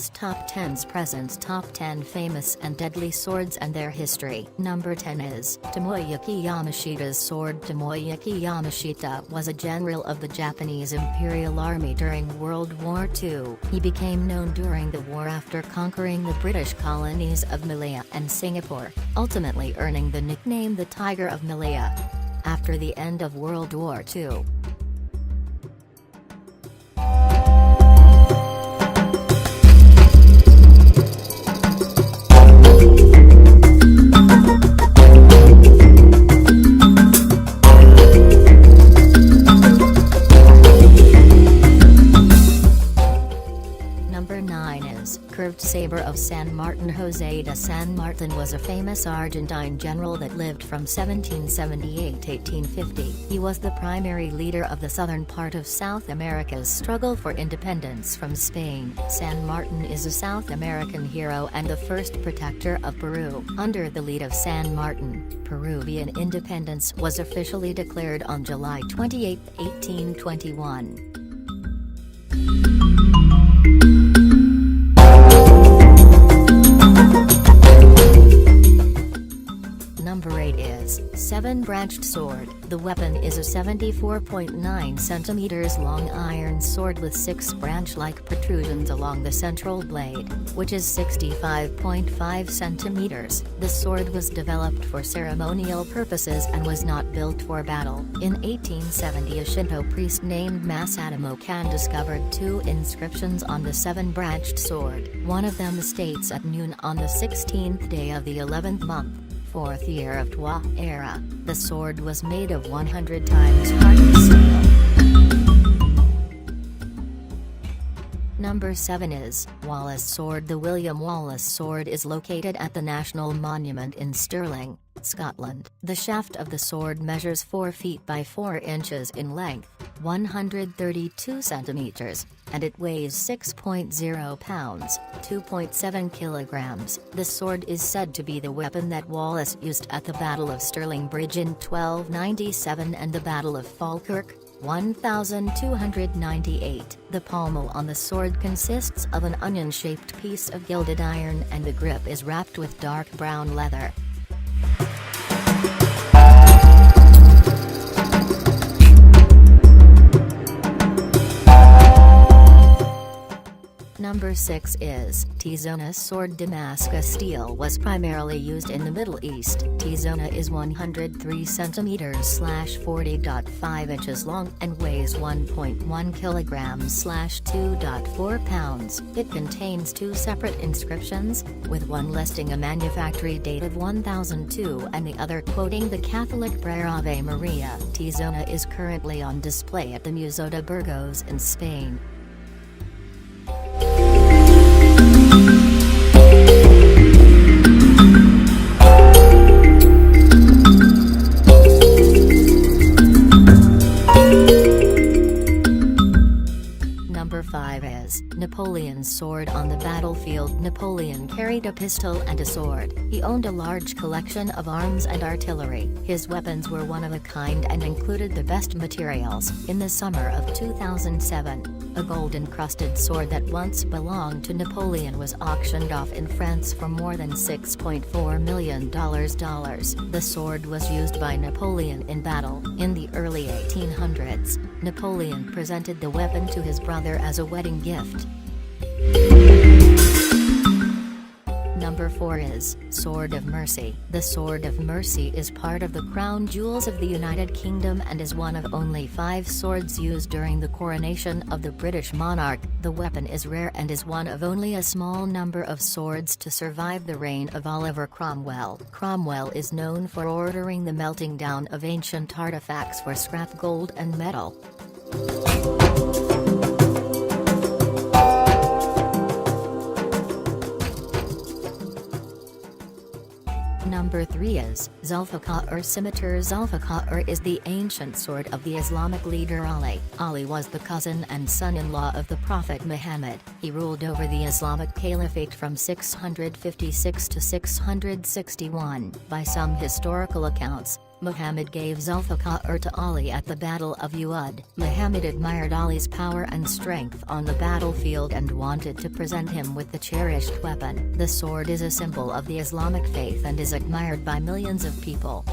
Past Top 10's Presents Top 10 Famous and Deadly Swords and Their History. Number 10 is Tomoyuki Yamashita's sword. Tomoyuki Yamashita was a general of the Japanese Imperial Army during World War II. He became known during the war after conquering the British colonies of Malaya and Singapore, ultimately earning the nickname the Tiger of Malaya. After the end of World War II, curved saber of San Martin. José de San Martin was a famous Argentine general that lived from 1778 to 1850. He was the primary leader of the southern part of South America's struggle for independence from Spain. San Martin is a South American hero and the first protector of Peru. Under the lead of San Martin, Peruvian independence was officially declared on July 28, 1821. Number 8 is seven-branched sword. The weapon is a 74.9 centimeters long iron sword with 6 branch-like protrusions along the central blade, which is 65.5 centimeters. The sword was developed for ceremonial purposes and was not built for battle. In 1870, a Shinto priest named Masato Kan discovered 2 inscriptions on the seven-branched sword. One of them states at noon on the 16th day of the 11th month, 4th year of Twa era, the sword was made of 100 times hardened steel. Number 7 is Wallace Sword. The William Wallace Sword is located at the National Monument in Stirling, Scotland. The shaft of the sword measures 4 feet by 4 inches in length, 132 centimeters, and it weighs 6.0 pounds, 2.7 kilograms. The sword is said to be the weapon that Wallace used at the Battle of Stirling Bridge in 1297 and the Battle of Falkirk, 1298. The pommel on the sword consists of an onion-shaped piece of gilded iron and the grip is wrapped with dark brown leather. Number 6 is Tizona Sword. Damascus steel was primarily used in the Middle East. Tizona is 103 centimeters (40.5 inches) long and weighs 1.1 kilograms (2.4 pounds. It contains 2 separate inscriptions, with one listing a manufactory date of 1002 and the other quoting the Catholic prayer Ave Maria. Tizona is currently on display at the Museo de Burgos in Spain. Number 5 is Napoleon's sword. On the battlefield, Napoleon carried a pistol and a sword. He owned a large collection of arms and artillery. His weapons were one of a kind and included the best materials. In the summer of 2007, a gold-encrusted sword that once belonged to Napoleon was auctioned off in France for more than $6.4 million. The sword was used by Napoleon in battle. In the early 1800s, Napoleon presented the weapon to his brother as a wedding gift. Number 4 is Sword of Mercy. The Sword of Mercy is part of the crown jewels of the United Kingdom and is one of only 5 swords used during the coronation of the British monarch. The weapon is rare and is one of only a small number of swords to survive the reign of Oliver Cromwell. Cromwell is known for ordering the melting down of ancient artifacts for scrap gold and metal. Number 3 is Zulfiqar Scimitar. Zulfiqar is the ancient sword of the Islamic leader Ali. Ali was the cousin and son-in-law of the Prophet Muhammad. He ruled over the Islamic Caliphate from 656 to 661. By some historical accounts, Muhammad gave Zulfiqar to Ali at the Battle of Uhud. Muhammad admired Ali's power and strength on the battlefield and wanted to present him with the cherished weapon. The sword is a symbol of the Islamic faith and is admired by millions of people.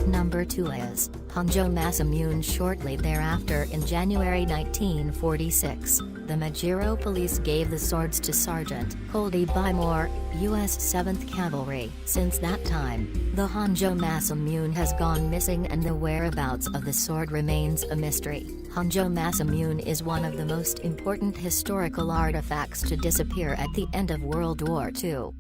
Number 2 is Honjo Masamune. Shortly thereafter, in January 1946, the Majuro police gave the swords to Sergeant Colby Bymore, U.S. 7th Cavalry. Since that time, the Honjo Masamune has gone missing and the whereabouts of the sword remains a mystery. Honjo Masamune is one of the most important historical artifacts to disappear at the end of World War II.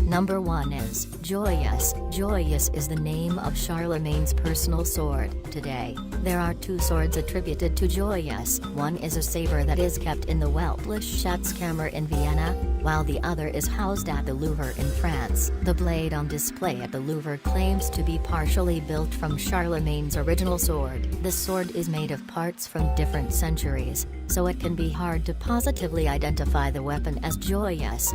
Number 1 is Joyeuse. Joyeuse is the name of Charlemagne's personal sword. Today, there are 2 swords attributed to Joyeuse. One is a saber that is kept in the Weltliche Schatzkammer in Vienna, while the other is housed at the Louvre in France. The blade on display at the Louvre claims to be partially built from Charlemagne's original sword. The sword is made of parts from different centuries, so it can be hard to positively identify the weapon as Joyeuse.